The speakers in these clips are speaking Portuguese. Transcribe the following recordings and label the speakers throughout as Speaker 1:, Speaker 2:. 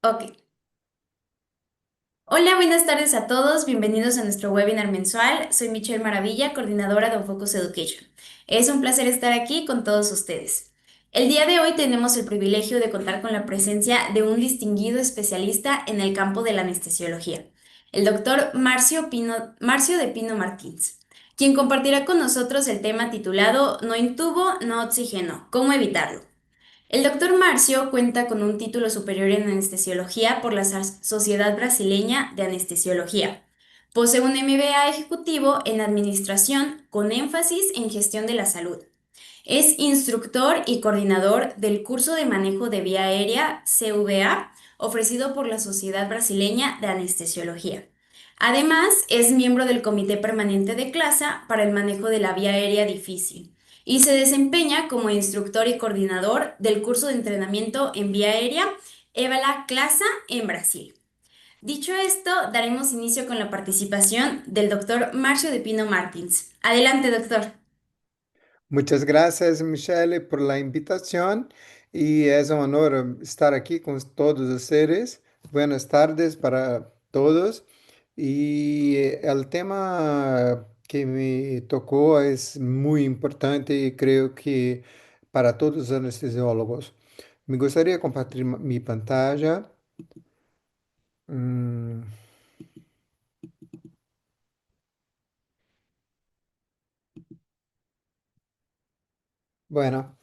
Speaker 1: Ok. Hola, buenas tardes a todos. Bienvenidos a nuestro webinar mensual. Soy Michelle Maravilla, coordinadora de Focus Education. Es un placer estar aquí con todos ustedes. El día de hoy tenemos el privilegio de contar con la presencia de un distinguido especialista en el campo de la anestesiología, el doctor Marcio de Pino Martins, quien compartirá con nosotros el tema titulado No intubo, no oxígeno, ¿cómo evitarlo? El doctor Marcio cuenta con un título superior en anestesiología por la Sociedad Brasileña de Anestesiología. Posee un MBA ejecutivo en administración con énfasis en gestión de la salud. Es instructor y coordinador del curso de manejo de vía aérea CVA ofrecido por la Sociedad Brasileña de Anestesiología. Además, es miembro del Comité Permanente de CLASA para el manejo de la vía aérea difícil y se desempeña como instructor y coordinador del curso de entrenamiento en vía aérea EVALA CLASA en Brasil. Dicho esto, daremos inicio con la participación del doctor Marcio de Pino Martins. Adelante, doctor.
Speaker 2: Muchas gracias, Michelle, por la invitación y es un honor estar aquí con todos ustedes. Buenas tardes para todos. Y el tema que me tocó es muy importante y creo que para todos los anestesiólogos. Me gustaría compartir mi pantalla. Mm, bueno.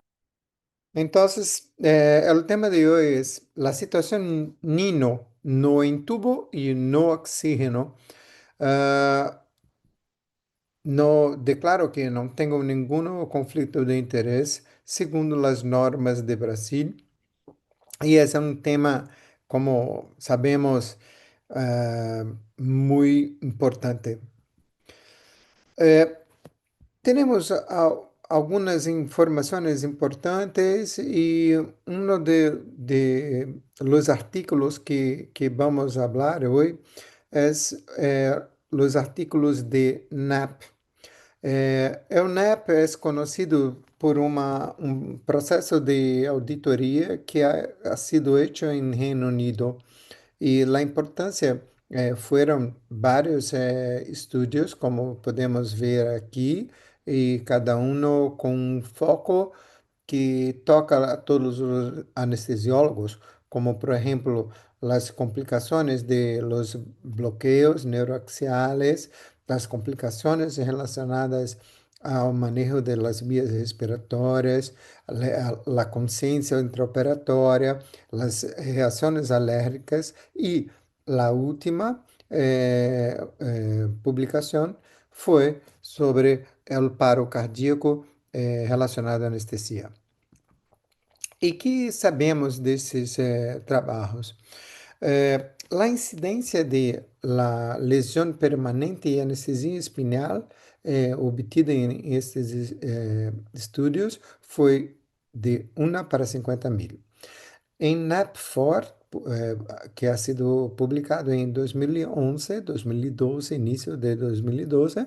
Speaker 2: Entonces, el tema de hoy es la situación Nino, no en tubo y no oxígeno. Ah, no declaro que no tengo ningún conflicto de interés segundo las normas de Brasil y es un tema, como sabemos, ah, muy importante. Eh, Tenemos algunas informaciones importantes y uno de los artículos que vamos a hablar hoy es los artículos de NAP. El NAP es conocido por un proceso de auditoría que ha sido hecho en Reino Unido. Y la importancia fueron varios estudios, como podemos ver aquí, y cada uno con un foco que toca a todos los anestesiólogos, como por ejemplo las complicaciones de los bloqueos neuroaxiales, las complicaciones relacionadas al manejo de las vías respiratorias, la conciencia intraoperatória, las reacciones alérgicas y la última publicación fue sobre el paro cardíaco relacionado à anestesia. E que sabemos desses trabalhos? A incidência de la lesão permanente e anestesia espinhal obtida em estes estudos foi de 1 para 50.000. Em NAP4, que ha sido publicado em 2011, 2012, início de 2012,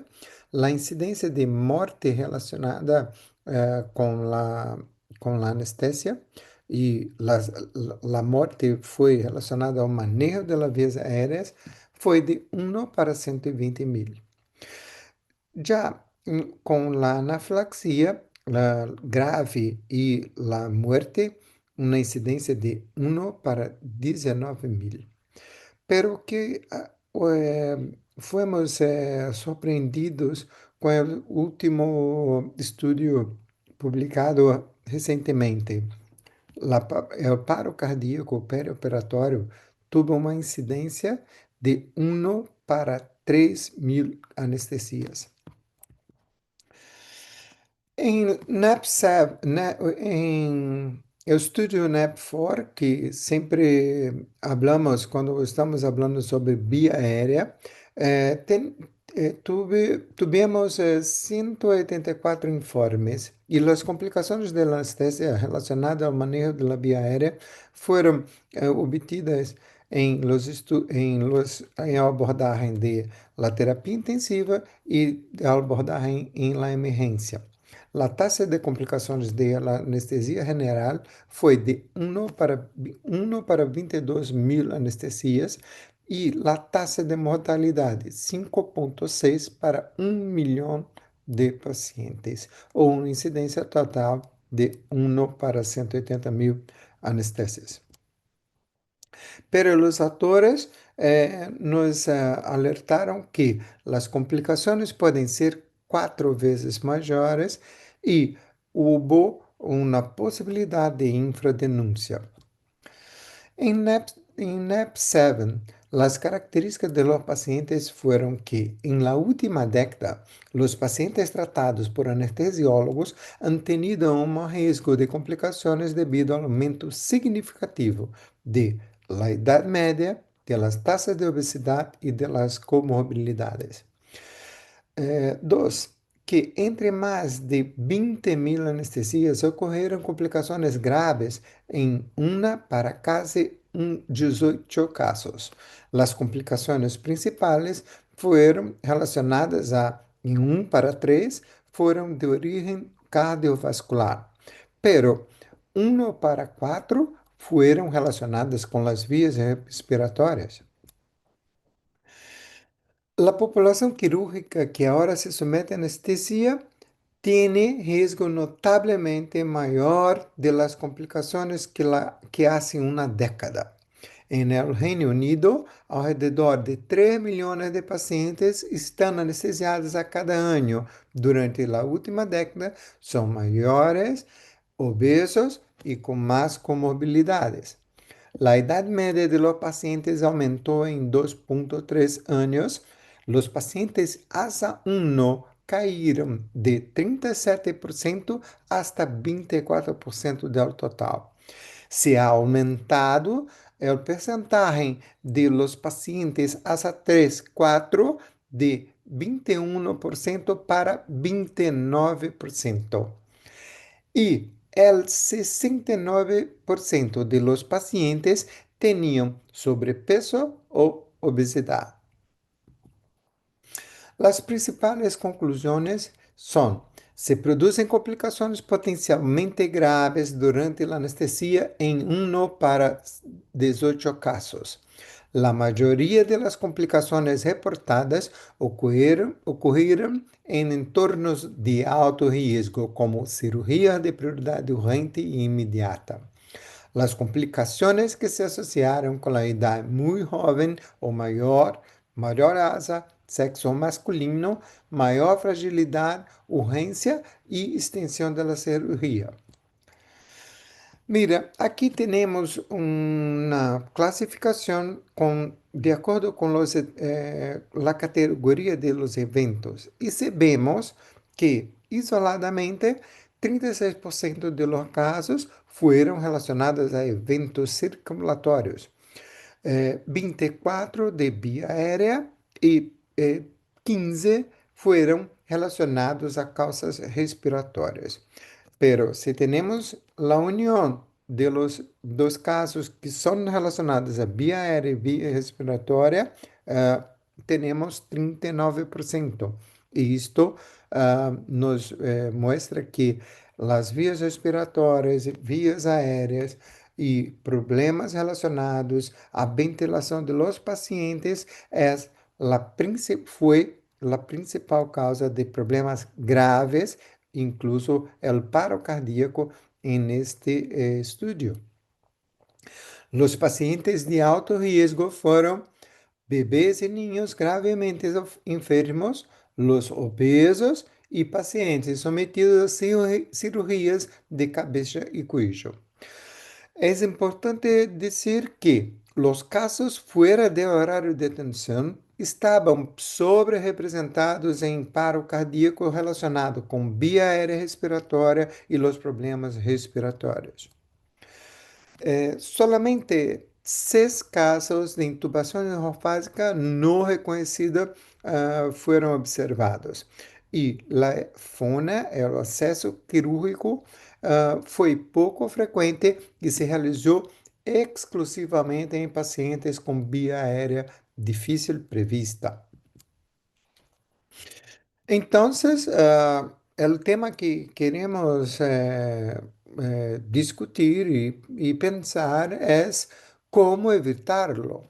Speaker 2: a incidência de morte relacionada com a anestesia e a morte foi relacionada ao manejo das vias aéreas foi de 1 para 120.000. Já com a anafilaxia la grave e a muerte, uma incidência de 1 para 19.000. Pero que fomos surpreendidos com o último estudo publicado recentemente. O paro cardíaco perioperatório teve uma incidência de 1 para 3.000 anestesias. Em NAPSAB, em eu estudo NAP4, que sempre hablamos quando estamos falando sobre via aérea, tivemos 184 informes e as complicações da anestesia relacionadas ao manejo da via aérea foram obtidas em abordagem de la terapia intensiva e abordagem em la emergência. La tasa de complicações de la anestesia general foi de 1 para 22 mil anestesias e a taxa de mortalidade 5,6 para 1 milhão de pacientes, ou uma incidência total de 1 para 180 mil anestesias. Pero los autores nos alertaram que as complicações podem ser 4 vezes maiores e houve uma possibilidade de infradenúncia. En NEP7, las características de los pacientes fueron que en la última década, los pacientes tratados por anestesiólogos han tenido un riesgo de complicaciones debido al aumento significativo de la edad media, de las tasas de obesidad y de las comorbilidades. Dos, que entre mais de 20 mil anestesias ocorreram complicações graves em uma para quase 18 casos. As complicações principais foram relacionadas em 1 para 3, foram de origem cardiovascular, pero 1 para 4 foram relacionadas com as vias respiratórias. La población quirúrgica que ahora se somete a anestesia tiene riesgo notablemente mayor de las complicaciones que hace una década. En el Reino Unido, alrededor de 3 millones de pacientes están anestesiados a cada año. Durante la última década, son mayores, obesos y con más comorbilidades. La edad media de los pacientes aumentó en 2,3 años. Los pacientes ASA1 caíram de 37% hasta 24% del total. Se ha aumentado o percentagem de los pacientes ASA3, 4 de 21% para 29%. E el 69% de los pacientes tenían sobrepeso o obesidad. Las principales conclusiones son: se producen complicaciones potencialmente graves durante la anestesia en 1 para 18 casos. La mayoría de las complicaciones reportadas ocurrieron en entornos de alto riesgo, como cirugía de prioridad urgente e inmediata. Las complicaciones que se asociaron con la edad muy joven o mayor asa, sexo masculino, mayor fragilidad, urgencia y extensión de la cirugía. Mira, aqui temos uma classificação de acordo com a categoria de los eventos e sabemos que, isoladamente, 36% de los casos foram relacionados a eventos circulatórios, 24 de via aérea e 15 foram relacionados a causas respiratórias. Pero si tenemos la unión de los dos casos que son relacionados a vía aérea y vía respiratoria, tenemos 39%. Y esto nos muestra que las vías respiratórias, vías aéreas y problemas relacionados à ventilação de los pacientes foi a principal causa de problemas graves, incluso el paro cardíaco en este estudio. Los pacientes de alto riesgo fueron bebés y niños gravemente enfermos, los obesos y pacientes sometidos a cirugías de cabeza y cuello. Es importante decir que los casos fuera de horario de atención estavam sobre-representados em paro cardíaco relacionado com via aérea respiratória e os problemas respiratórios. Solamente 6 casos de intubação neurofásica não reconhecida foram observados. E a FONA, o acesso quirúrgico, foi pouco frequente e se realizou exclusivamente em pacientes com via aérea difícil prevista. Entonces, el tema que queremos discutir y pensar es cómo evitarlo.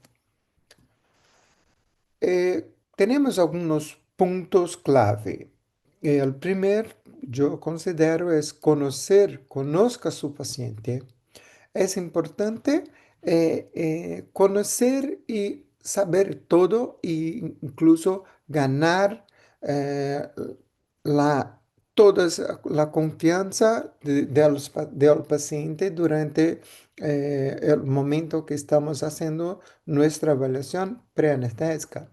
Speaker 2: Tenemos algunos puntos clave. El primer, yo considero, es conozca a su paciente. Es importante conocer y saber todo e incluso ganar eh, la, la confianza del paciente durante el momento que estamos haciendo nuestra evaluación preanestésica.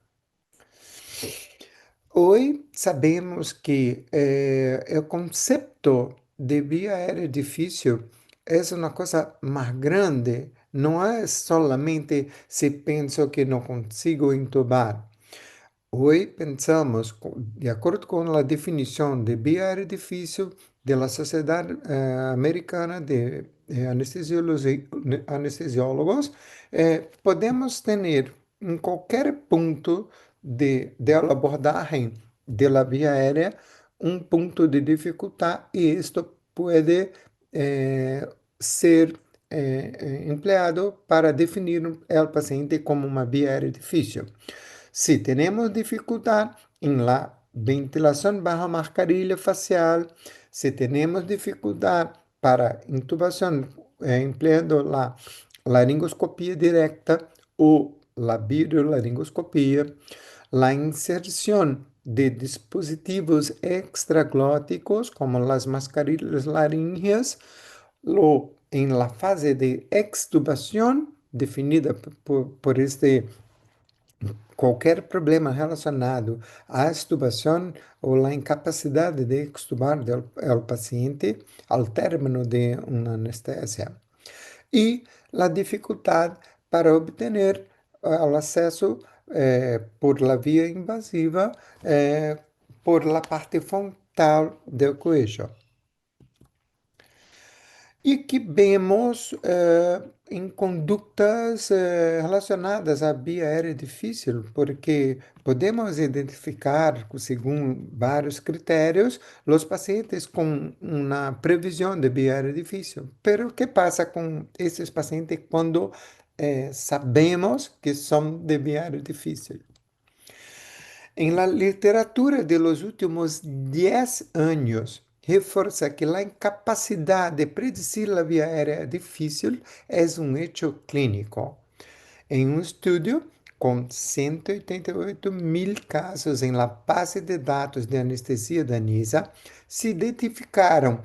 Speaker 2: Hoy sabemos que el concepto de vía aérea difícil es una cosa más grande. No es solamente si pienso que no consigo intubar. Hoy pensamos, de acuerdo con la definición de vía aérea difícil de la Sociedad Americana de Anestesiólogos, podemos tener en cualquier punto de la abordaje de la vía aérea un punto de dificultad y esto puede ser empleado para definir el paciente como una vía aérea difícil. Si tenemos dificultad en la ventilación bajo mascarilla facial, si tenemos dificultad para intubación empleando la laringoscopia directa o la videolaringoscopia, la inserción de dispositivos extraglóticos como las mascarillas laríngeas, en la fase de extubación definida por este qualquer problema relacionado à extubação ou à incapacidade de extubar do paciente ao término de uma anestesia. E a dificuldade para obter o acesso por la via invasiva por la parte frontal do cuello. E que vemos em condutas relacionadas à via aérea difícil, porque podemos identificar, segundo vários critérios, os pacientes com uma previsão de via aérea difícil. Pero o que passa com esses pacientes quando sabemos que são de via aérea difícil? En la literatura de los últimos 10 años, refuerza que la incapacidad de predecir la vía aérea difícil es un hecho clínico. En un estudio con 188.000 casos en la base de datos de anestesia da ANISA, se identificaram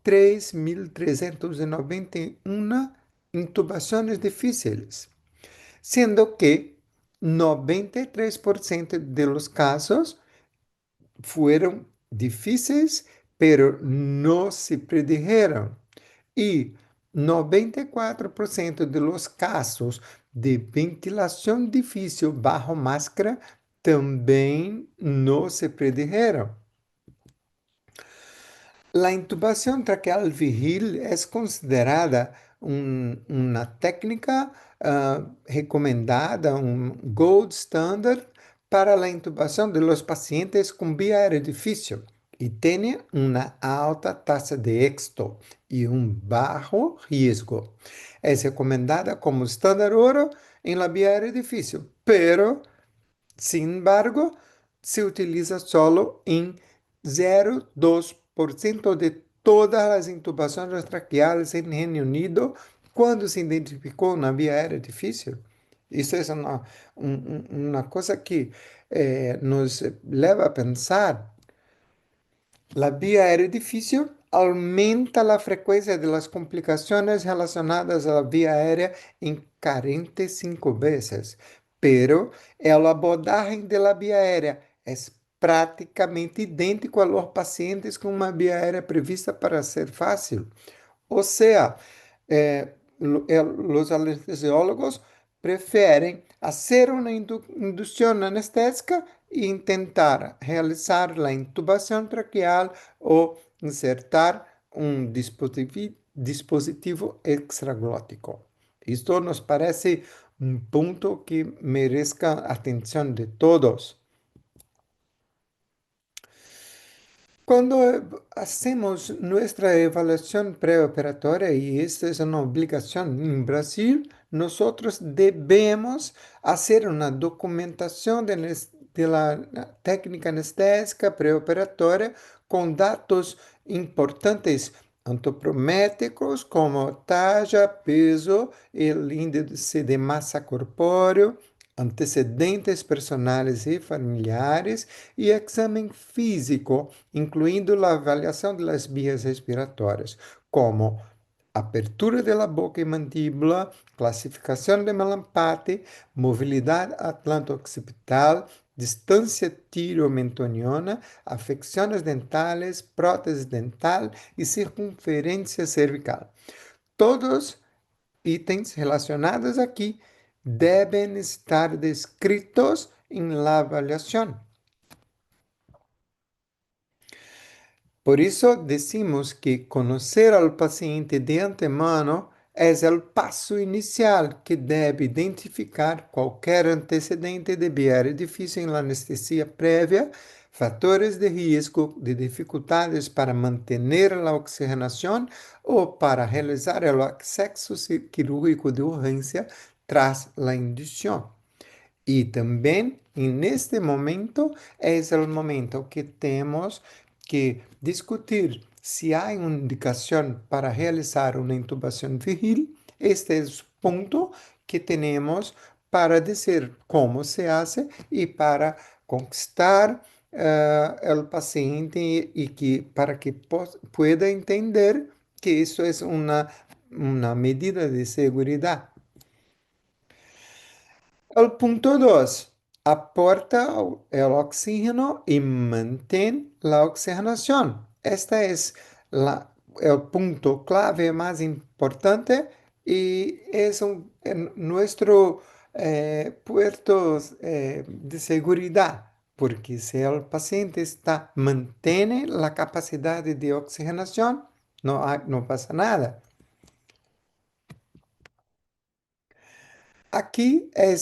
Speaker 2: 3.391 intubações difíceis, sendo que 93% de los casos fueron difíceis, pero no se predijeron. Y 94% de los casos de ventilación difícil bajo máscara também no se predijeron. La intubación traqueal viril es considerada una técnica recomendada, un gold standard para la intubación de los pacientes con vía aérea difícil y tiene una alta tasa de éxito y un bajo riesgo. Es recomendada como estándar oro en la vía aérea difícil, pero sin embargo, se utiliza solo en 0,2% de todas las intubaciones traqueales en Reino Unido cuando se identificó una vía aérea difícil. Isso é uma coisa que nos leva a pensar. La vía aérea difícil aumenta la frecuencia de las complicaciones relacionadas a la vía aérea en 45 veces, pero el abordaje de la vía aérea es prácticamente idêntico a los pacientes con una vía aérea prevista para ser fácil. O sea, los anestesiólogos preferem fazer uma indução anestésica e tentar realizar a intubação traqueal ou insertar um dispositivo extraglótico. Isto nos parece um ponto que mereça atenção de todos. Cuando hacemos nuestra evaluación preoperatoria, y esta es una obligación en Brasil, nosotros debemos hacer una documentación de la técnica anestésica preoperatoria con datos importantes antropométricos como talla, peso, el índice de masa corpóreo, antecedentes personales y familiares y examen físico, incluindo a avaliação das vias respiratórias, como apertura de la boca e mandíbula, classificação de malampate, mobilidade atlanto-occipital, distância tiro-mentoniana, afecções dentais, prótese dental e circunferência cervical. Todos itens relacionados aqui devem estar descritos em la avaliação. Por isso, decimos que conhecer al paciente de antemano é o passo inicial que deve identificar qualquer antecedente de viária difícil na anestesia prévia, fatores de risco, de dificuldades para manter a oxigenação ou para realizar o accesso cirúrgico de urgência tras a indução. E também, neste momento, é o momento que temos que discutir se há uma indicação para realizar uma intubação viril. Este é o ponto que temos para dizer como se hace e para conquistar o paciente e que para que pueda entender que isso é uma medida de segurança. O ponto 2, aporta o oxígeno y mantén la oxigenación. Este es el punto clave más importante y es nuestro puerto de seguridad, porque si el paciente mantiene la capacidad de oxigenación, no pasa nada. Aqui é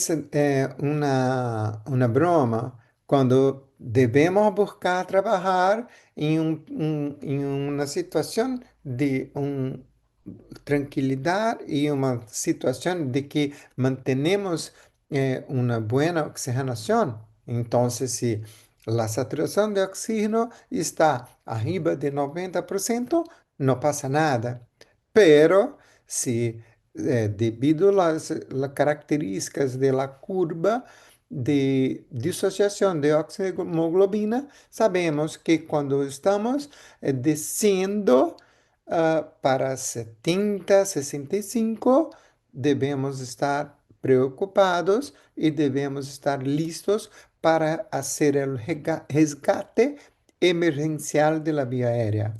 Speaker 2: uma broma quando devemos buscar trabalhar em uma situação de tranquilidade e uma situação de que mantenemos uma boa oxigenação. Então, se a saturação de oxígeno está arriba de 90%, não passa nada. Pero, se debido a las características de la curva de disociación de oximoglobina, sabemos que cuando estamos descendo para 70, 65, debemos estar preocupados y debemos estar listos para hacer el resgate emergencial de la vía aérea.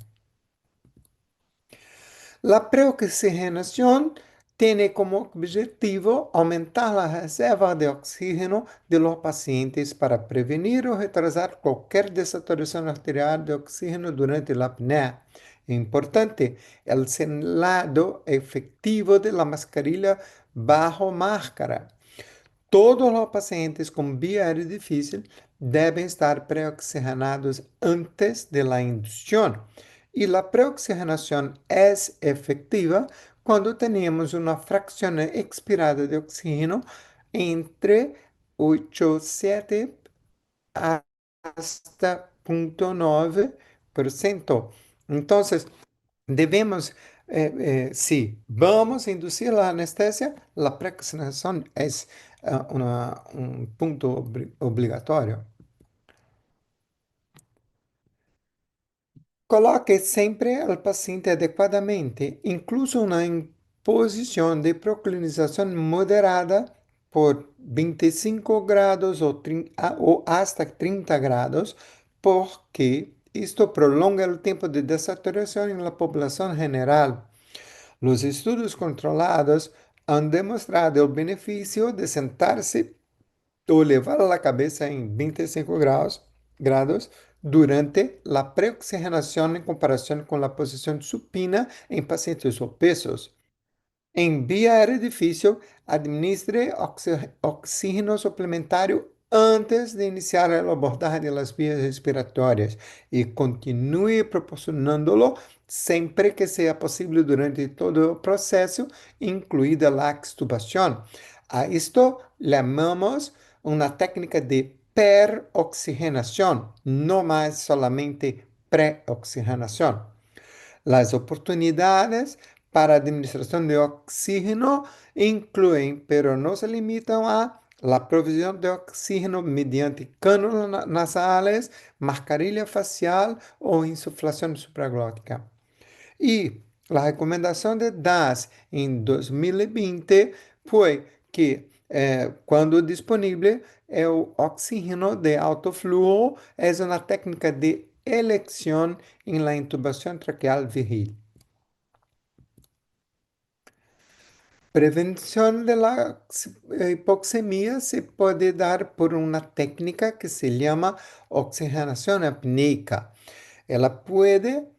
Speaker 2: La preoxigenación tiene como objetivo aumentar la reserva de oxígeno de los pacientes para prevenir o retrasar cualquier desaturación arterial de oxígeno durante la apnea. Es importante el señalado efectivo de la mascarilla bajo máscara. Todos los pacientes con vía aérea difícil deben estar preoxigenados antes de la inducción. Y la preoxigenación es efectiva cuando tenemos una fracción expirada de oxígeno entre 8,7 hasta 0,9%. Entonces, debemos, si vamos a inducir la anestesia, la preoxigenación es un punto obligatorio. Coloque sempre o paciente adequadamente, incluso uma posição de proclinização moderada por 25 graus ou hasta 30 graus, porque isto prolonga o tempo de desaturação na população general. Os estudos controlados han demonstrado o benefício de sentar-se ou levar a cabeça em 25 grados durante a preoxigenação em comparação com a posição supina em pacientes obesos. Em via aérea difícil, administre oxígeno suplementário antes de iniciar el abordaje de las vías respiratorias y continúe proporcionándolo sempre que sea posible durante todo el proceso, incluida la extubación. A esto llamamos una técnica de peroxigenación, no más solamente preoxigenación. Las oportunidades para administración de oxígeno incluyen, pero no se limitan a la provisión de oxígeno mediante cánulas nasales, mascarilla facial o insuflación supraglótica. Y la recomendación de DAS en 2020 fue que cuando disponible, el oxígeno de alto flujo es una técnica de elección en la intubación traqueal viril. Prevención de la hipoxemia se puede dar por una técnica que se llama oxigenación apneica. Ela puede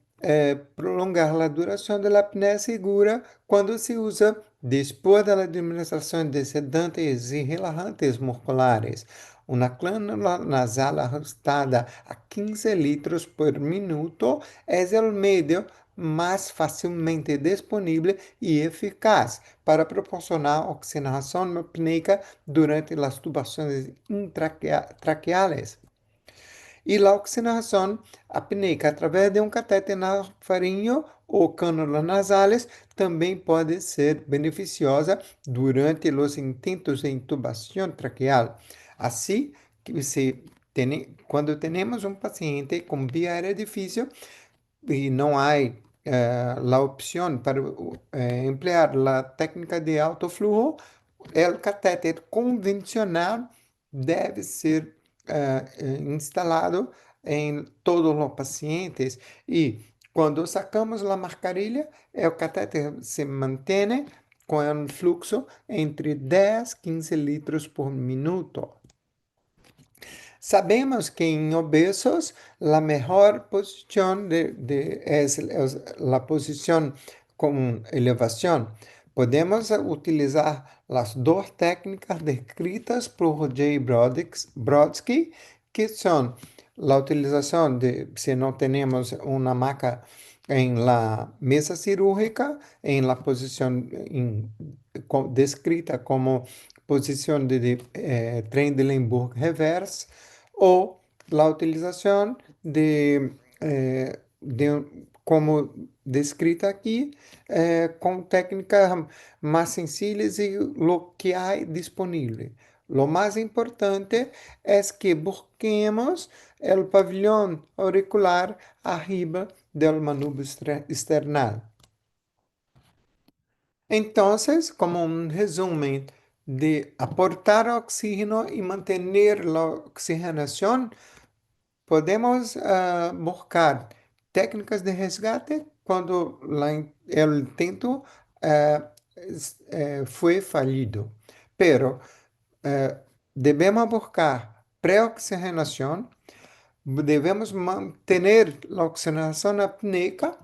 Speaker 2: prolongar la duración de la apnea segura cuando se usa después de la administración de sedantes y relajantes musculares. Una cánula nasal ajustada a 15 litros por minuto es el medio más fácilmente disponible y eficaz para proporcionar oxigenación apneica durante las tubaciones intraqueales. Y la oxigenación apneica a través de un catéter nasofaríngeo o cánulas nasales também pode ser beneficiosa durante os intentos de intubação traqueal. Assim, que quando temos um paciente com via aérea difícil e não há a opção para emplear a técnica de alto flujo, o catéter convencional deve ser instalado em todos os pacientes e quando sacamos a mascarilha, o catéter se mantém com um fluxo entre 10 e 15 litros por minuto. Sabemos que em obesos a melhor posição é a posição com elevação. Podemos utilizar as duas técnicas descritas por Roger Brodsky, que são a utilização de, se não temos uma maca em la mesa cirúrgica, em la posição descrita como posição de Trendelenburg reverse, o la utilización como descrita aquí, con técnicas más sencillas y lo que hay disponible. Lo más importante es que busquemos el pabellón auricular arriba del manubrio external. Entonces, como un resumen de aportar oxígeno y mantener la oxigenación, podemos buscar técnicas de resgate quando el intento foi fallido. Pero devemos buscar pré-oxigenação, devemos manter a oxigenação apneica,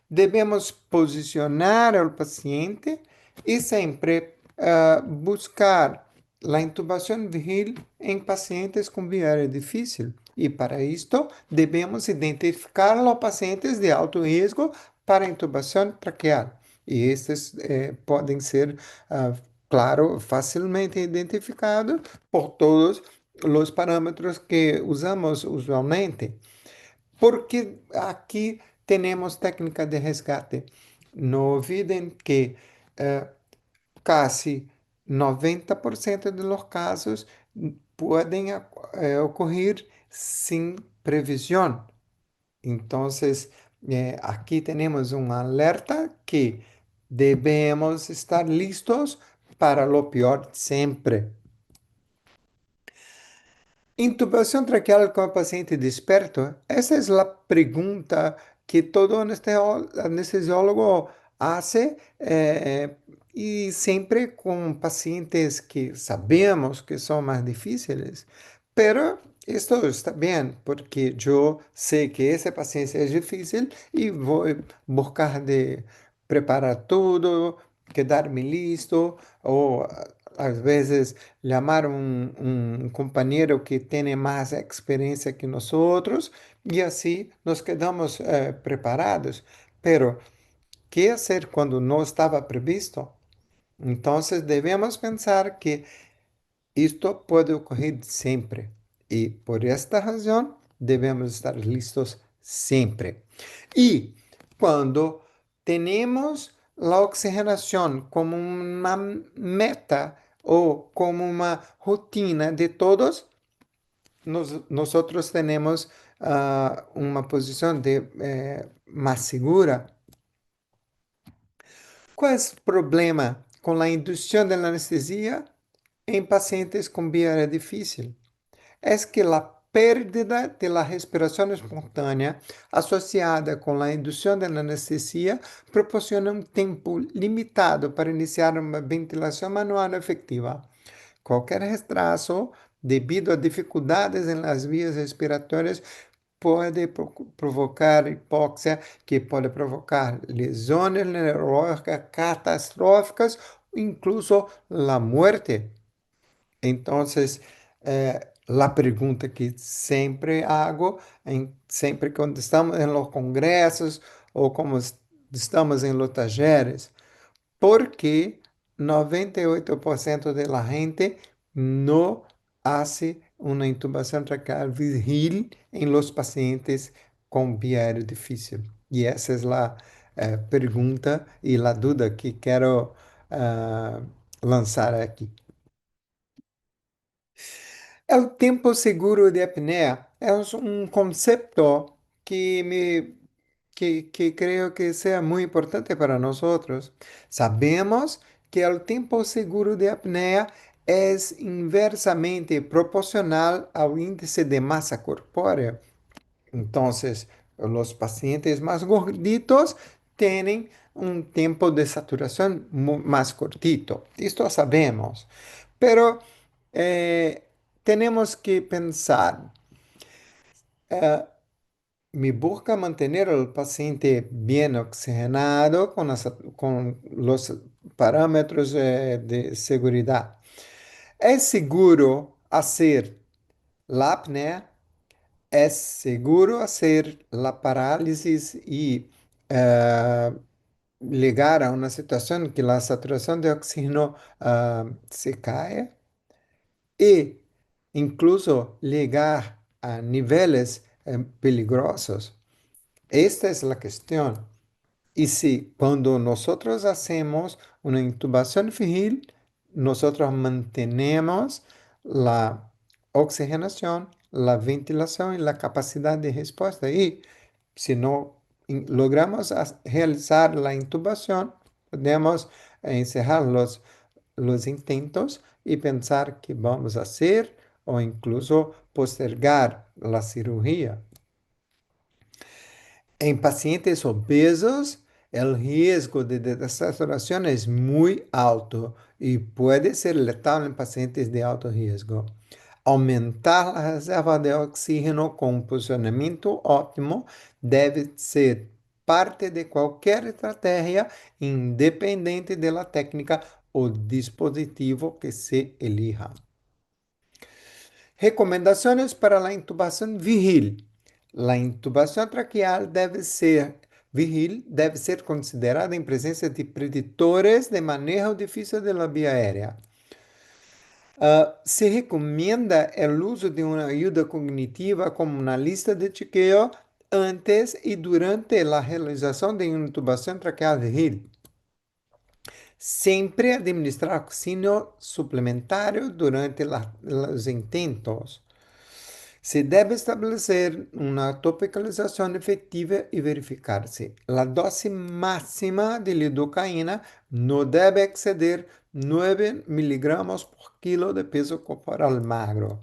Speaker 2: devemos posicionar o paciente e sempre buscar a intubação viril em pacientes com via aérea difícil. E para isto, devemos identificar os pacientes de alto risco para intubação traqueal. E estes podem ser, claro, facilmente identificados por todos os parâmetros que usamos usualmente. Porque aqui temos técnica de resgate. Não olvidem que casi 90% de los casos pueden ocurrir sin previsión. Entonces, aquí tenemos una alerta que debemos estar listos para lo peor siempre. Intubação traqueal com o paciente desperto? Essa é a pergunta que todo anestesiólogo hace e sempre com pacientes que sabemos que são mais difíceis. Pero isto está bem, porque eu sei que esse paciente é difícil e vou buscar de preparar tudo, quedar-me listo ou às vezes, chamar um companheiro que tem mais experiência que nós outros, e assim nos quedamos preparados. Pero, que fazer quando não estava previsto? Então, devemos pensar que isto pode ocorrer sempre e, por esta razão, devemos estar listos sempre. E quando temos a oxigenação como uma meta ou como uma rotina de todos, nós temos uma posição mais segura. Qual é o problema com a indução da anestesia em pacientes com via difícil? Es que la pérdida de la respiración espontánea asociada con la inducción de la anestesia proporciona un tiempo limitado para iniciar una ventilación manual efectiva. Cualquier retraso debido a dificultades en las vías respiratorias puede provocar hipoxia, que pode provocar lesiones neurológicas catastróficas, incluso la muerte. Entonces, la pergunta que sempre hago, sempre quando estamos em los congressos ou como estamos em los talleres, ¿por que 98% de la gente não hace uma intubação traqueal viril em los pacientes com via aérea difícil? E essa é a pergunta e a dúvida que quero lançar aqui. O tempo seguro de apneia é um conceito que creio que seja muito importante para nós outros. Sabemos que o tempo seguro de apneia é inversamente proporcional ao índice de massa corpórea. Então, os pacientes mais gorditos têm um tempo de saturação mais cortito. Isto sabemos. Pero tenemos que pensar, me busca mantener al paciente bien oxigenado con los parámetros de seguridad. ¿Es seguro hacer la apnea? ¿Es seguro hacer la parálisis y llegar a una situación que la saturación de oxígeno se cae? E incluso llegar a niveles peligrosos. Esta es la cuestión. Y si cuando nosotros hacemos una intubación febril, nosotros mantenemos la oxigenación, la ventilación y la capacidad de respuesta. Y si no logramos realizar la intubación, podemos encerrar los intentos y pensar que vamos a hacer o incluso postergar la cirugía. En pacientes obesos, el riesgo de desaturación es muy alto y puede ser letal en pacientes de alto riesgo. Aumentar la reserva de oxígeno con un posicionamiento óptimo debe ser parte de cualquier estrategia, independiente de la técnica o dispositivo que se elija. Recomendações para a intubação viril. A intubação traqueal deve ser considerada em presença de preditores de manejo difícil da via aérea. Se recomenda o uso de uma ajuda cognitiva como uma lista de chequeo antes e durante a realização de uma intubação traqueal viril. Sempre administrar oxígeno suplementário durante os intentos. Se deve estabelecer uma topicalização efetiva e verificar-se. A dose máxima de lidocaína não deve exceder 9 miligramas por quilo de peso corporal magro.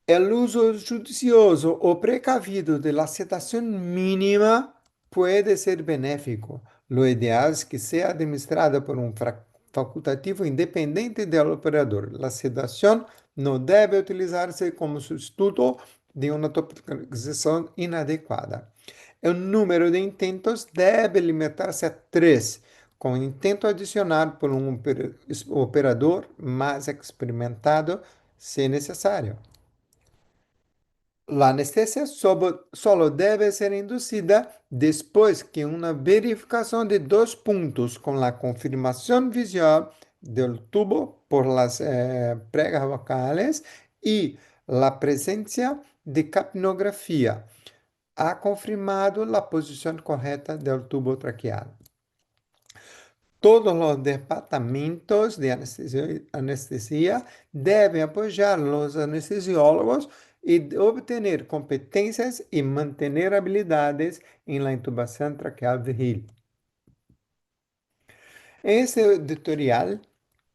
Speaker 2: O uso judicioso ou precavido de la sedação mínima pode ser benéfico. Lo ideal é que seja administrada por um facultativo independente do operador. A sedação não deve utilizar-se como substituto de uma topicalização inadequada. O número de intentos deve limitar-se a 3, com intento adicional por um operador mais experimentado, se necessário. La anestesia solo debe ser inducida después que una verificación de dos puntos con la confirmación visual del tubo por las pregas vocales y la presencia de capnografía ha confirmado la posición correcta del tubo traqueal. Todos los departamentos de anestesia deben apoyar a los anestesiólogos y obtener competencias y mantener habilidades en la intubación traqueal viril. En este tutorial,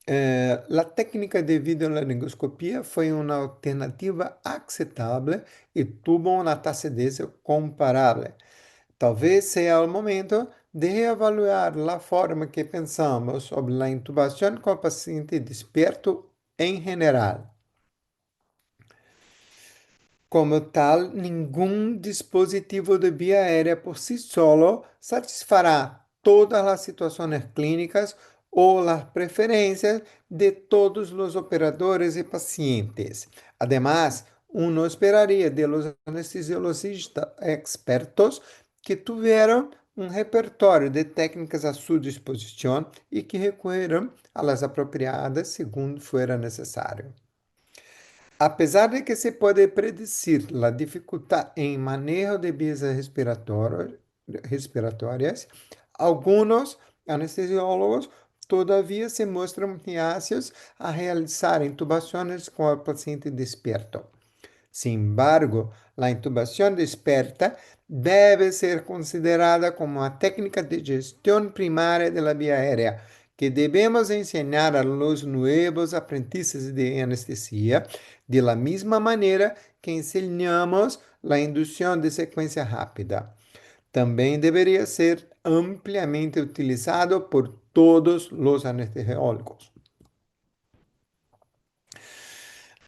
Speaker 2: la técnica de videolaringoscopia foi uma alternativa aceitável e tuvo uma taxa de êxito comparável. Talvez seja o momento de reavaliar a forma que pensamos sobre a intubação com o paciente desperto em geral. Como tal, nenhum dispositivo de via aérea por si solo satisfará todas as situações clínicas ou as preferências de todos os operadores e pacientes. Además, uno esperaria de los anestesiologistas expertos que tiveram um repertório de técnicas à sua disposição e que recorreram a las apropriadas segundo fuera necessário. Apesar de que se pode predecir a dificuldade em manejo de vias respiratórias, alguns anestesiólogos todavia se mostram reacios a realizar intubações com o paciente desperto. Sin embargo, a intubação desperta deve ser considerada como uma técnica de gestão primária da via aérea que devemos ensinar a los nuevos aprendizes de anestesia de la misma maneira que ensinamos a indução de sequência rápida. Também deveria ser ampliamente utilizado por todos os anestesiólogos.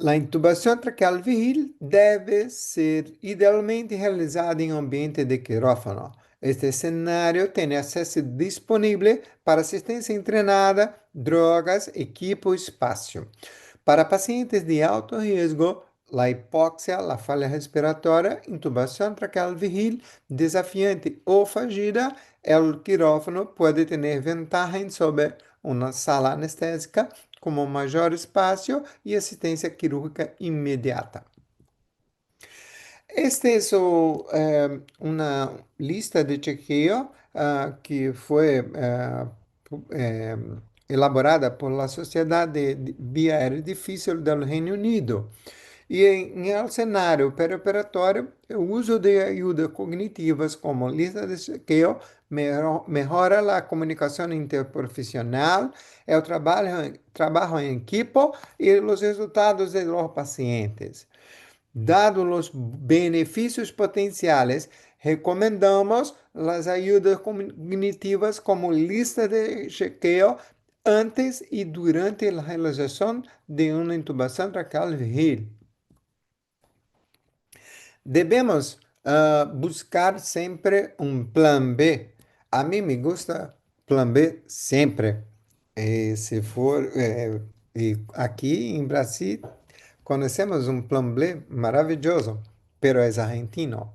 Speaker 2: A intubação traqueal viril deve ser idealmente realizada em ambiente de quirófano. Este cenário tem acesso disponível para assistência treinada, drogas, equipo e espaço. Para pacientes de alto risco, a hipóxia, a falha respiratória, intubação traqueal viril desafiante ou fallida, o quirófano pode ter vantagem sobre uma sala anestésica como maior espaço e assistência quirúrgica imediata. Esta é uma lista de chequeo que foi elaborada por la Sociedade de Via Aérea Difícil do Reino Unido. E em cenário perioperatório, o uso de ajudas cognitivas como lista de chequeo melhora a comunicação interprofissional, o trabalho em equipo e os resultados de los pacientes. Dados os benefícios potenciais, recomendamos as ajudas cognitivas como lista de chequeo antes e durante a realização de uma intubação traqueal viril. Devemos buscar sempre um plano B. A mim me gusta plano B sempre. Se for aqui em Brasil, conhecemos um plano B maravilhoso, pero é argentino.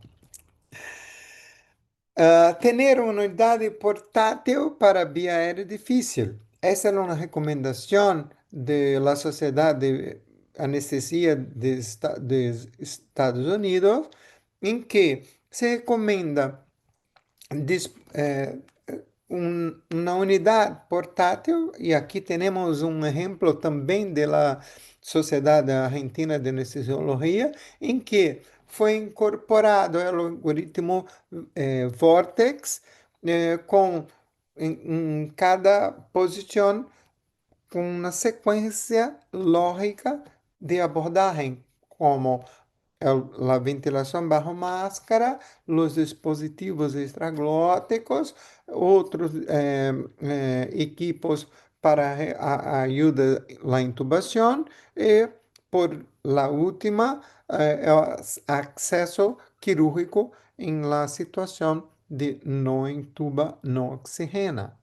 Speaker 2: Ter uma unidade portátil para via aérea difícil. Essa é uma recomendação da Sociedade de Anestesia de Estados Unidos, em que se recomenda uma unidade portátil, e aqui temos um exemplo também da Sociedade Argentina de Anestesiologia, em que foi incorporado o algoritmo Vortex, com em cada posição com uma sequência lógica de abordagem, como a ventilação bajo máscara, os dispositivos extraglóticos, outros equipos para ajuda à intubação e, por la última, acesso quirúrgico em la situação de não intuba, não oxigena.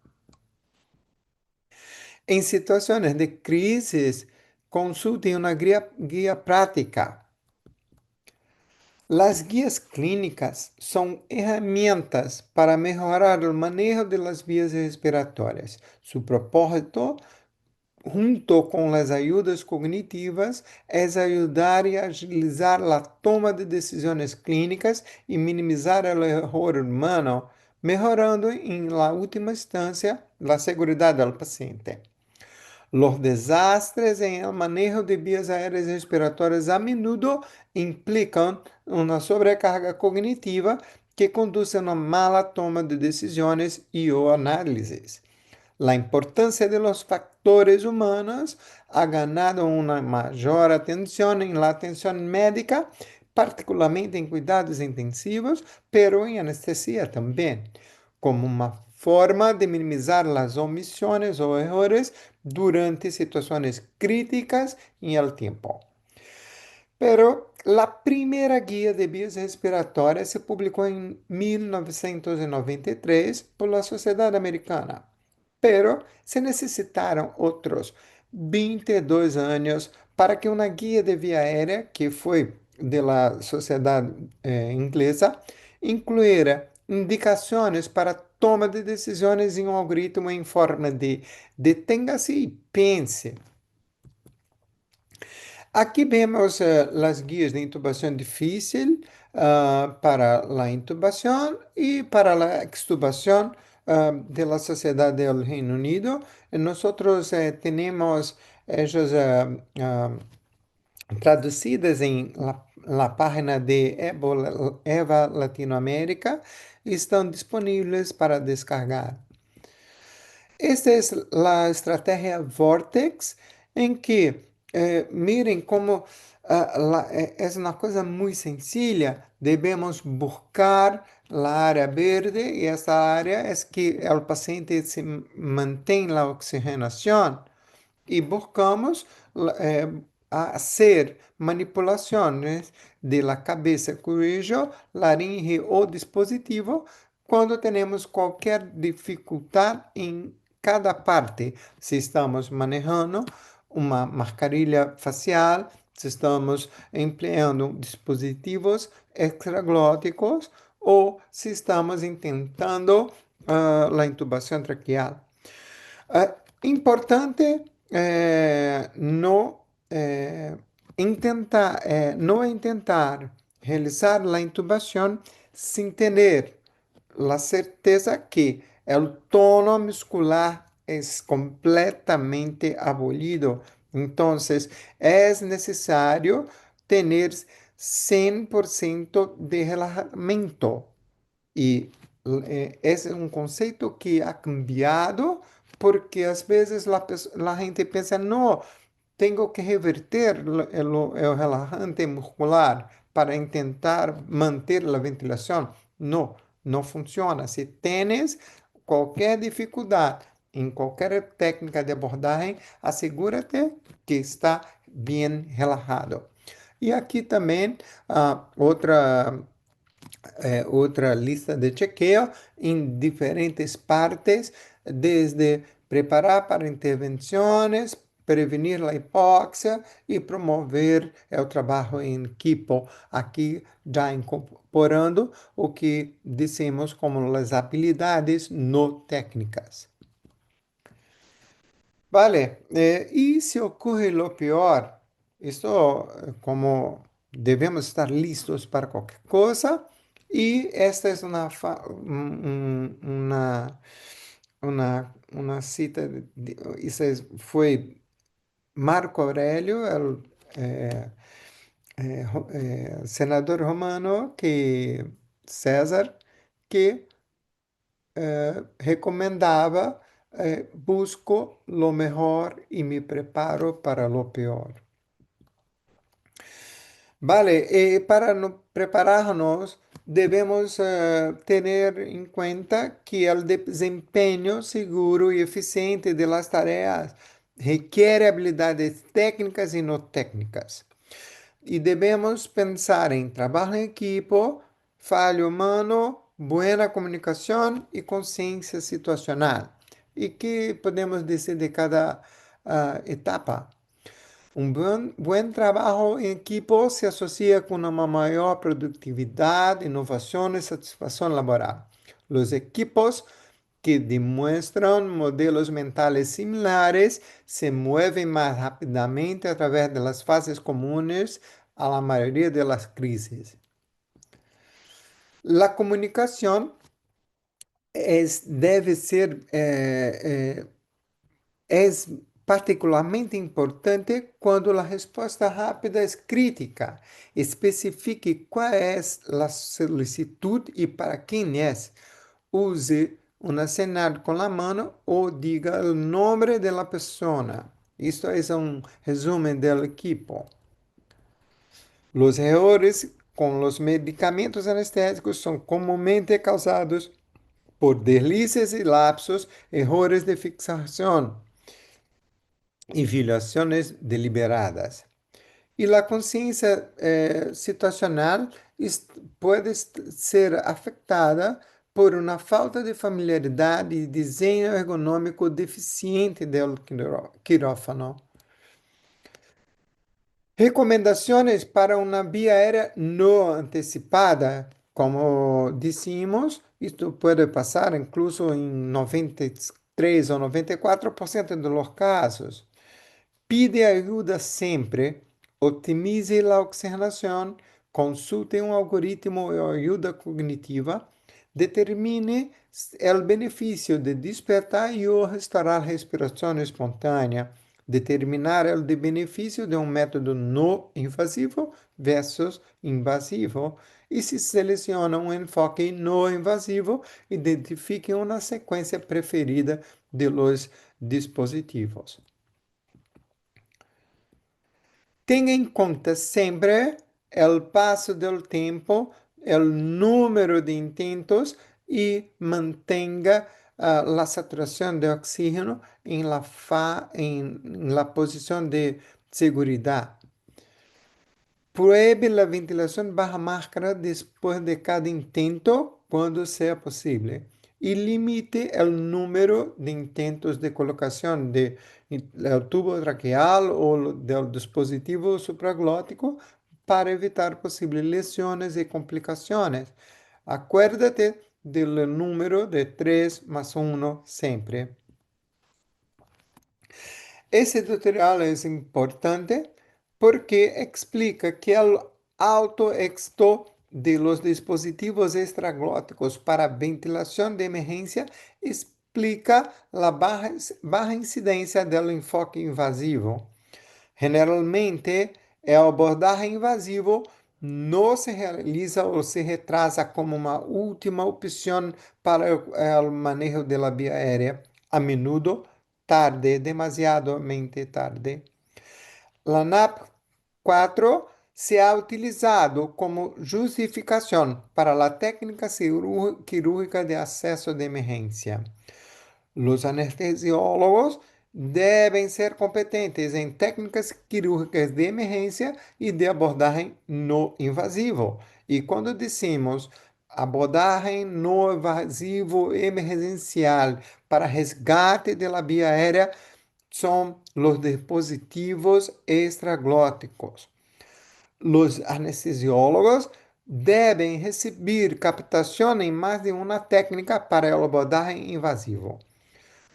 Speaker 2: Em situações de crise, consulte uma guia prática. Las guías clínicas son herramientas para mejorar el manejo de las vías respiratorias. Su propósito, junto con las ayudas cognitivas, es ayudar y agilizar la toma de decisiones clínicas y minimizar el error humano, mejorando en la última instancia la seguridad del paciente. Los desastres en el manejo de vías aéreas respiratorias a menudo implican una sobrecarga cognitiva que conduce a una mala toma de decisiones y o análisis. La importancia de los factores humanos ha ganado una mayor atención en la atención médica, particularmente en cuidados intensivos, pero en anestesia también, como una forma de minimizar las omisiones o errores durante situaciones críticas en el tiempo. Pero la primera guía de vías respiratorias se publicó en 1993 por la Sociedad Americana, pero se necesitaron otros 22 años para que una guía de vía aérea, que fue de la Sociedad Inglesa, incluyera indicaciones para toma de decisiones en un algoritmo en forma de deténgase y piense. Aqui vemos as guias de intubação difícil para a intubação e para a extubação da Sociedade do Reino Unido. Nós temos elas traduzidas em la página de EVA Latinoamérica e estão disponíveis para descargar. Esta é a estratégia Vortex, em que, miren como é uma coisa muito sencilla. Devemos buscar a área verde e essa área é que o paciente se mantém a oxigenação e buscamos fazer manipulações de la cabeça, cuello, laringe ou dispositivo quando temos qualquer dificuldade em cada parte. Se estamos manejando uma mascarilha facial, se estamos empregando dispositivos extraglóticos ou se estamos tentando a intubação traqueal. Importante não intentar realizar a intubação sem ter a certeza que o tono muscular é completamente abolido. Então, é necessário ter 100% de relaxamento. E esse é um conceito que ha cambiado porque às vezes a gente pensa, não, tenho que reverter o relaxante muscular para tentar manter a ventilação. Não, não funciona. Se tens qualquer dificuldade em qualquer técnica de abordagem, assegura-te que está bem relaxado. E aqui também outra lista de chequeo em diferentes partes, desde preparar para intervenções, prevenir a hipóxia e promover o trabalho em equipo, aqui já incorporando o que dizemos como as habilidades no técnicas. Vale, e se ocorre o pior, isto como devemos estar listos para qualquer coisa, e esta é uma cita, isso foi Marco Aurélio, o senador romano, que César, que recomendava, busco lo mejor y me preparo para lo peor. Vale, para prepararnos debemos tener en cuenta que el desempeño seguro y eficiente de las tareas requiere habilidades técnicas y no técnicas. Y debemos pensar en trabajo en equipo, fallo humano, buena comunicación y conciencia situacional. e que podemos dizer de cada etapa. Um buen trabajo en equipo se asocia con una mayor productividad, innovación y satisfacción laboral. Los equipos que demuestran modelos mentales similares se mueven más rápidamente a través de las fases comunes a la mayoría de las crisis. La comunicación debe ser es particularmente importante quando a resposta rápida é crítica. Especifique qual é a solicitude e para quem é. Use um cenário com a mão ou diga o nome da pessoa. Isto é um resumo do equipo. Os erros com os medicamentos anestésicos são comumente causados por deslizes e lapsos, erros de fixação e violações deliberadas. E a consciência situacional pode ser afetada por uma falta de familiaridade e desenho ergonômico deficiente do quirófano. Recomendações para uma via aérea não antecipada, como dissemos, isto pode passar incluso em 93 ou 94% dos casos. Pide ajuda sempre, otimize a oxigenação, consulte um algoritmo ou ajuda cognitiva, determine o benefício de despertar e ou restaurar a respiração espontânea, determinar o benefício de um método não invasivo versus invasivo, e se seleciona um enfoque não invasivo, identifique uma sequência preferida de los dispositivos. Tenha em conta sempre o passo do tempo, o número de intentos e mantenha a saturação de oxígeno em la posição de segurança. Pruebe a ventilação bajo máscara depois de cada intento, quando seja possível. E limite o número de intentos de colocação do tubo traqueal ou do dispositivo supraglótico para evitar possíveis lesões e complicações. Acuérdate do número de 3 mais 1 sempre. Esse tutorial é importante porque explica que o alto éxito de los dispositivos extraglóticos para ventilação de emergência explica a baja incidência do enfoque invasivo. Generalmente, o abordagem invasivo não se realiza ou se retrasa como uma última opção para o manejo da via aérea, a menudo tarde, demasiadamente tarde. La NAP 4 se ha utilizado como justificação para a técnica quirúrgica de acesso de emergência. Os anestesiólogos devem ser competentes em técnicas quirúrgicas de emergência e de abordagem não invasivo. E quando dizemos abordagem não invasivo emergencial para resgate da via aérea, são os dispositivos extraglóticos. Os anestesiólogos devem receber captação em mais de uma técnica para a abordagem invasiva.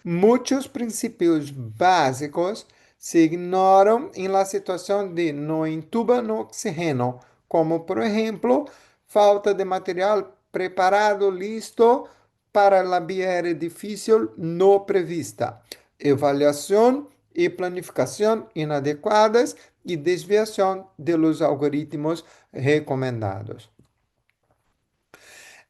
Speaker 2: Muitos princípios básicos se ignoram em la situação de não intuba no oxígeno, como, por exemplo, falta de material preparado listo para a via aérea difícil não prevista, avaliação e planificação inadequadas e desviação de los algoritmos recomendados.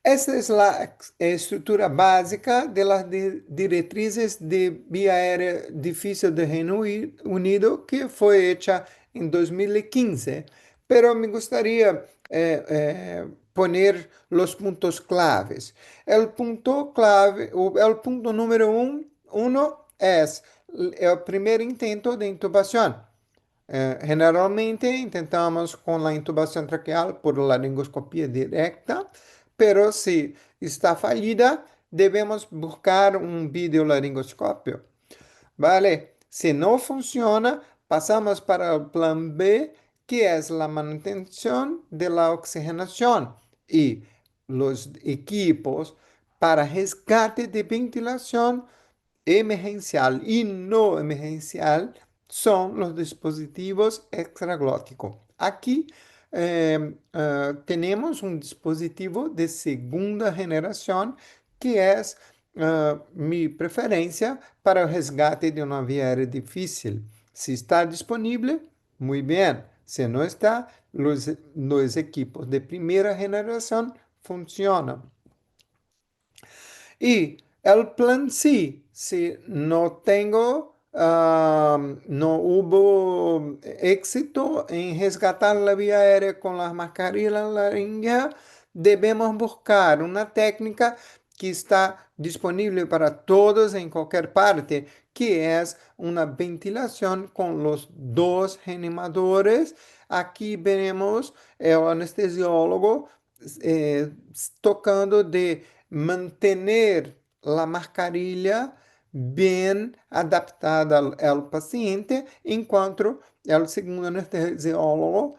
Speaker 2: Esta es la estructura básica de las directrices de vía aérea difícil de Reino Unido que fue hecha en 2015, pero me gustaría poner los puntos claves. El punto clave, el punto número uno es el primer intento de intubación. Generalmente intentamos com a intubação traqueal por laringoscopia directa, pero se está falida, debemos buscar un videolaringoscopio. ¿Vale? Si no funciona, pasamos para el plan B, que es la manutención de la oxigenación y los equipos para rescate de ventilación emergencial y no emergencial son los dispositivos extraglóticos. Aquí tenemos un dispositivo de segunda generación que es mi preferencia para el resgate de una vía aérea difícil. Si está disponible, muy bien. Si no está, los equipos de primera generación funcionan. Y el plan sí, si no tengo, no hubo éxito en resgatar la vía aérea con las mascarillas laringeas, debemos buscar una técnica que está disponible para todos en cualquier parte, que es una ventilación con los dos reanimadores. Aquí veremos el anestesiólogo eh, tocando de mantener la mascarilla bien adaptada al paciente, enquanto el segundo anestesiólogo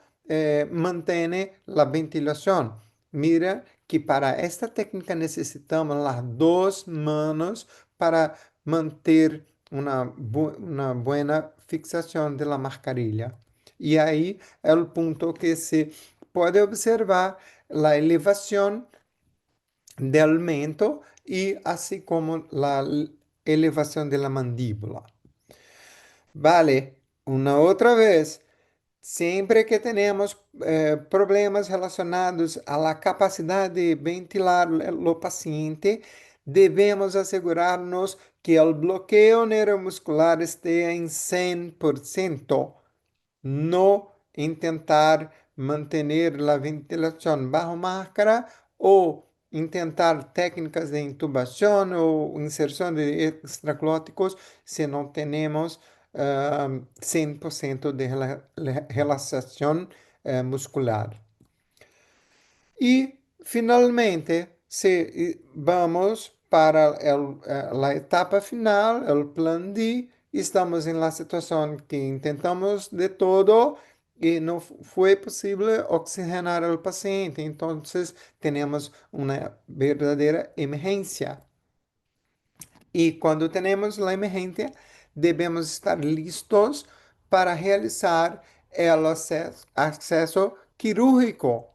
Speaker 2: mantiene la ventilación. Mira que para esta técnica necesitamos las dos manos para manter una buena fixación de la mascarilla. Y ahí el punto que se puede observar la elevación del mento y así como la elevación de la mandíbula. Vale, una otra vez, siempre que tenemos problemas relacionados a la capacidad de ventilar lo paciente, debemos asegurarnos que el bloqueo neuromuscular esté en 100%. No intentar mantener la ventilación bajo máscara o intentar técnicas de intubación o inserción de extraglóticos si no tenemos 100% de relaxación muscular. Y finalmente, si vamos para la etapa final, el plan D, estamos en la situación que intentamos de todo y no fue posible oxigenar al paciente. Entonces, tenemos una verdadera emergencia. Y cuando tenemos la emergencia, debemos estar listos para realizar el acceso quirúrgico.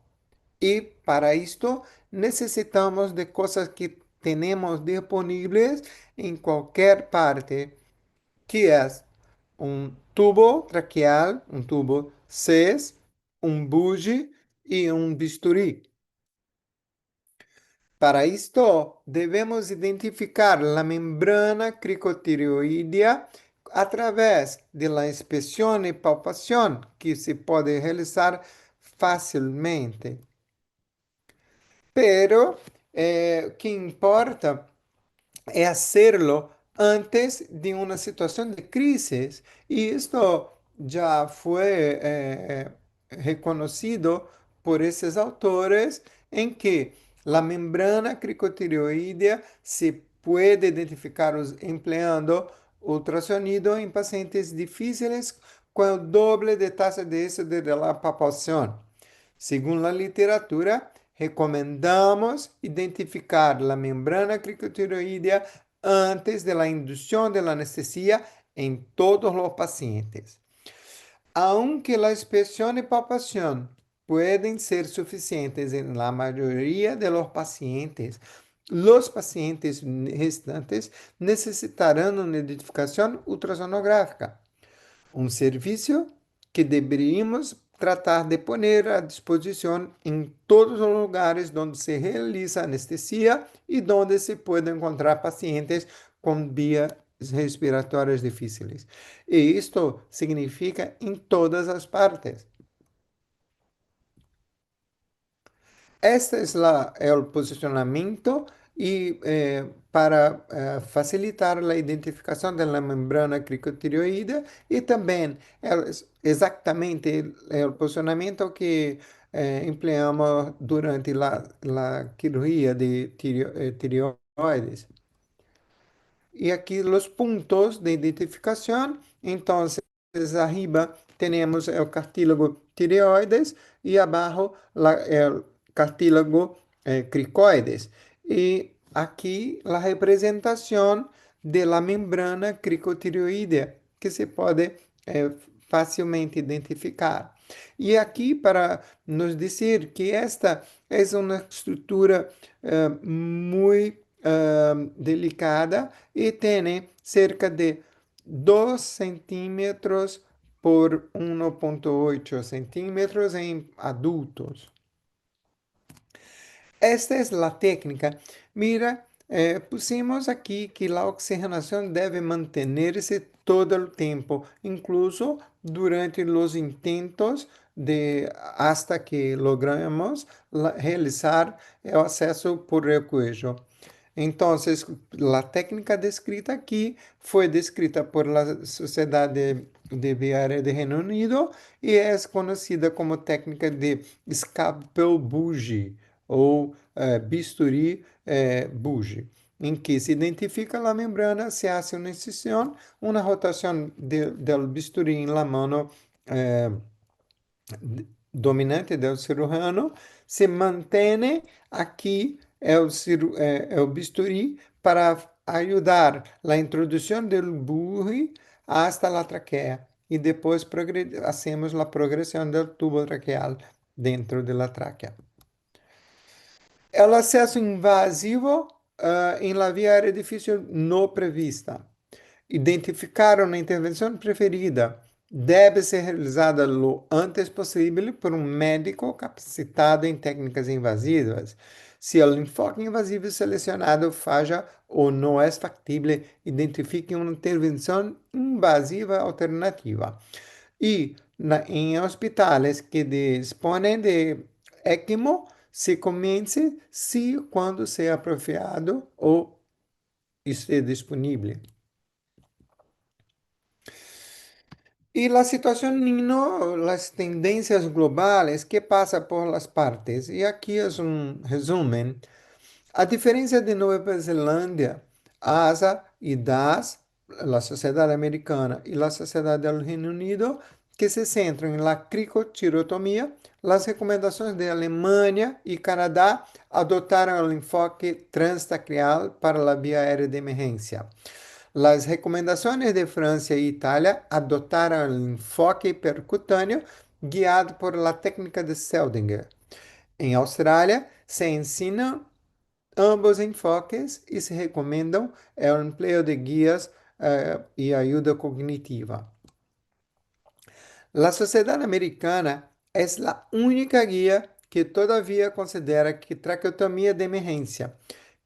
Speaker 2: Y para esto necesitamos de cosas que tenemos disponibles en cualquier parte, que es un tubo traqueal, un tubo CES, un buggy y un bisturí. Para esto debemos identificar la membrana cricotireoidea a través de la inspección y palpación que se puede realizar fácilmente. Pero que importa es hacerlo antes de una situación de crisis. Y esto ya fue reconocido por esos autores en que la membrana cricotireoidea se puede identificar empleando ultrasonido en pacientes difíciles con el doble de tasa de éxito de la palpación. Según la literatura, recomendamos identificar la membrana cricotiroidea antes de la inducción de la anestesia en todos los pacientes. Aunque la inspección y palpación pueden ser suficientes en la mayoría de los pacientes restantes necesitarán una identificación ultrasonográfica. Un servicio que deberíamos tratar de poner a disposición en todos los lugares donde se realiza anestesia y donde se puede encontrar pacientes con vías respiratorias difíciles. Y esto significa en todas las partes. Este es el posicionamiento y para facilitar la identificación de la membrana cricotireoide y también exactamente el posicionamiento que empleamos durante la cirugía de tireoide. Y aquí los puntos de identificación. Entonces, arriba tenemos el cartílago tireoides y abajo el cartílago cricoides. Y aquí la representación de la membrana cricotireoidea, que se puede fácilmente identificar. E aqui, para nos dizer que esta é uma estrutura muito delicada e tem cerca de 2 centímetros por 1,8 centímetros em adultos. Esta é a técnica. Mira, pusimos aqui que a oxigenação deve manter-se todo o tempo, incluso durante os intentos de hasta que logramos realizar o acesso por el cuello. Então, a técnica descrita aqui foi descrita por la Sociedade de Viária de Reino Unido e é conhecida como técnica de scalpel bougie ou bisturi bougie, em que se identifica a membrana, se hace uma incisão, uma rotação do bisturi em la mano eh, dominante del cirurgião, se mantém aqui o bisturi para ajudar a introdução do burri hasta la traqueia e depois hacemos a progressão do tubo traqueal dentro da tráquea. O acesso invasivo em la via aérea difícil não prevista. Identificar uma intervenção preferida deve ser realizada lo antes possível por um médico capacitado em técnicas invasivas. Se o enfoque invasivo selecionado falha ou não é factível, identifique uma intervenção invasiva alternativa. E em hospitais que dispõem de ECMO, se comece se quando se apropriado ou estiver disponível. Y la situación Nino, las tendencias globales que pasa por las partes. Y aquí es un resumen. A diferença de Nova Zelândia, a ASA e DAS, a Sociedade Americana e a Sociedade do Reino Unido, que se centram na cricotirotomia, as recomendações de Alemanha e Canadá adotaram o enfoque transtacreal para a via aérea de emergência. As recomendações de França e Itália adotaram o enfoque percutâneo guiado por la técnica de Seldinger. Em Austrália, se ensina ambos enfoques y se recomiendan el empleo de guías y ayuda cognitiva. La Sociedad Americana es la única guía que todavía considera que traqueotomia de emergência,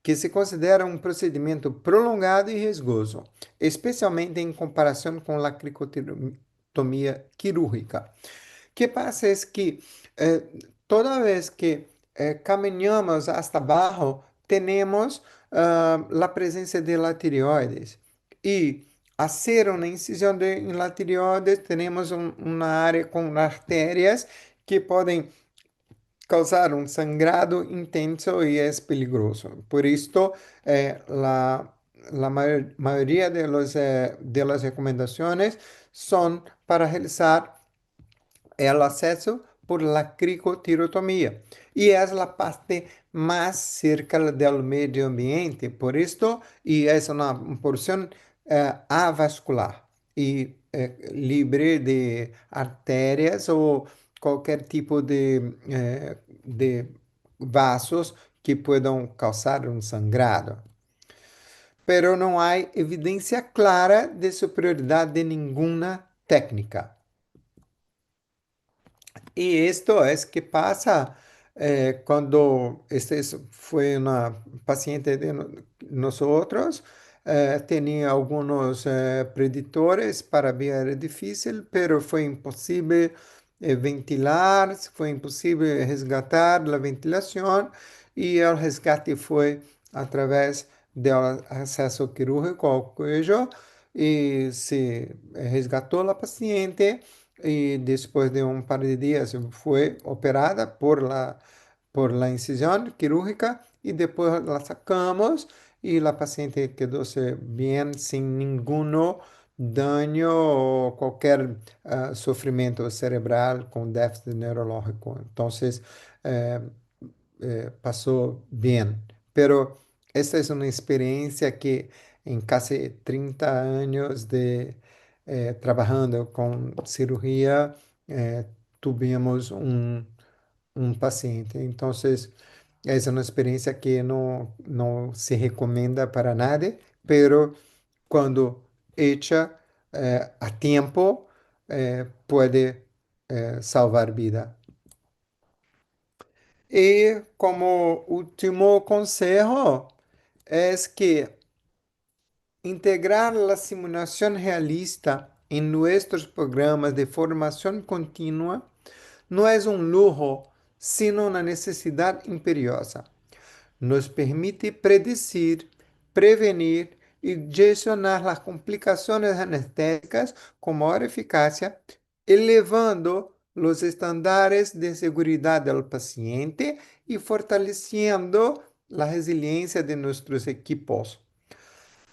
Speaker 2: que se considera um procedimento prolongado e riesgoso, especialmente em comparação com a cricotomia quirúrgica. O que passa é que toda vez que caminhamos hasta abaixo, temos a presença de la tireoides. E hacer uma incisão em la tireoides, temos uma área com artérias que podem causar um sangrado intenso e é peligroso. Por isso, a maioria de las recomendações são para realizar el acesso por la cricotirotomia y es la parte más cerca del medio ambiente, por esto, y es una porción avascular y libre de arterias o cualquier tipo de vasos que puedan causar un sangrado. Pero no hay evidencia clara de superioridad de ninguna técnica. Y esto es que pasa cuando este fue una paciente de nosotros, tenía algunos predictores para vía difícil, pero fue imposible ventilar, fue imposible resgatar la ventilación y el resgate fue a través del acceso quirúrgico al cuello y se resgató la paciente y después de un par de días fue operada por la incisión quirúrgica y después la sacamos y la paciente quedóse bien sin ninguno daño o cualquier sufrimiento cerebral con déficit neurológico. Entonces, eh, pasó bien. Pero esta es una experiencia que en casi 30 años de trabajando con cirugía, tuvimos un paciente. Entonces, es una experiencia que no se recomienda para nadie, pero cuando hecha a tiempo, puede salvar vida. Y como último consejo es que integrar la simulación realista en nuestros programas de formación continua no es un lujo, sino una necesidad imperiosa. Nos permite predecir, prevenir y gestionar las complicaciones anestésicas con mayor eficacia, elevando los estándares de seguridad del paciente y fortaleciendo la resiliencia de nuestros equipos.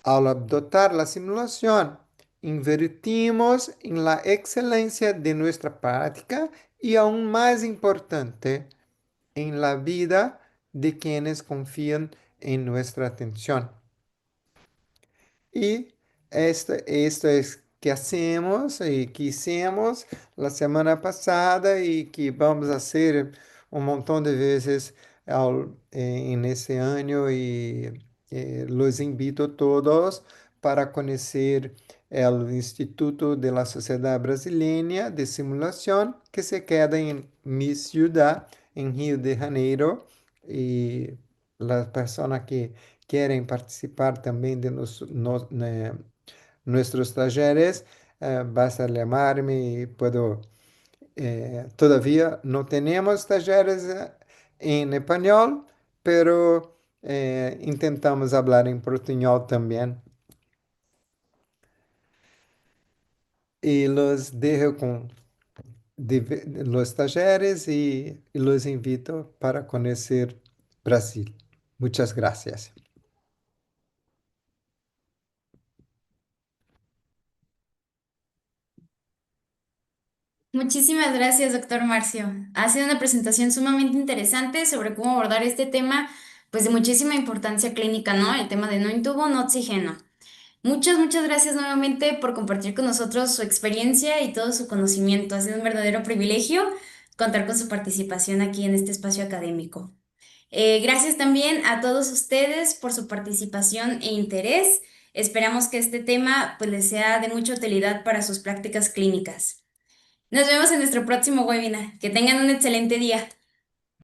Speaker 2: Al adoptar la simulación, invertimos en la excelencia de nuestra práctica y, aún más importante, en la vida de quienes confían en nuestra atención. Y esto es que hacemos y que hicimos la semana pasada y que vamos a hacer un montón de veces en ese año y los invito a todos para conocer el Instituto de la Sociedad Brasileña de Simulación que se queda en mi ciudad, en Rio de Janeiro. Y las personas que quieren participar también de nuestros talleres, basta llamarme y puedo. Todavía no tenemos talleres en español, pero intentamos hablar en portuñol también. Y los dejo con los talleres y los invito para conocer Brasil. Muchas gracias.
Speaker 1: Muchísimas gracias, doctor Marcio. Ha sido una presentación sumamente interesante sobre cómo abordar este tema, pues de muchísima importancia clínica, ¿no? El tema de no intubo, no oxígeno. Muchas gracias nuevamente por compartir con nosotros su experiencia y todo su conocimiento. Ha sido un verdadero privilegio contar con su participación aquí en este espacio académico. Gracias también a todos ustedes por su participación e interés. Esperamos que este tema pues les sea de mucha utilidad para sus prácticas clínicas. Nos vemos en nuestro próximo webinar. Que tengan un excelente día.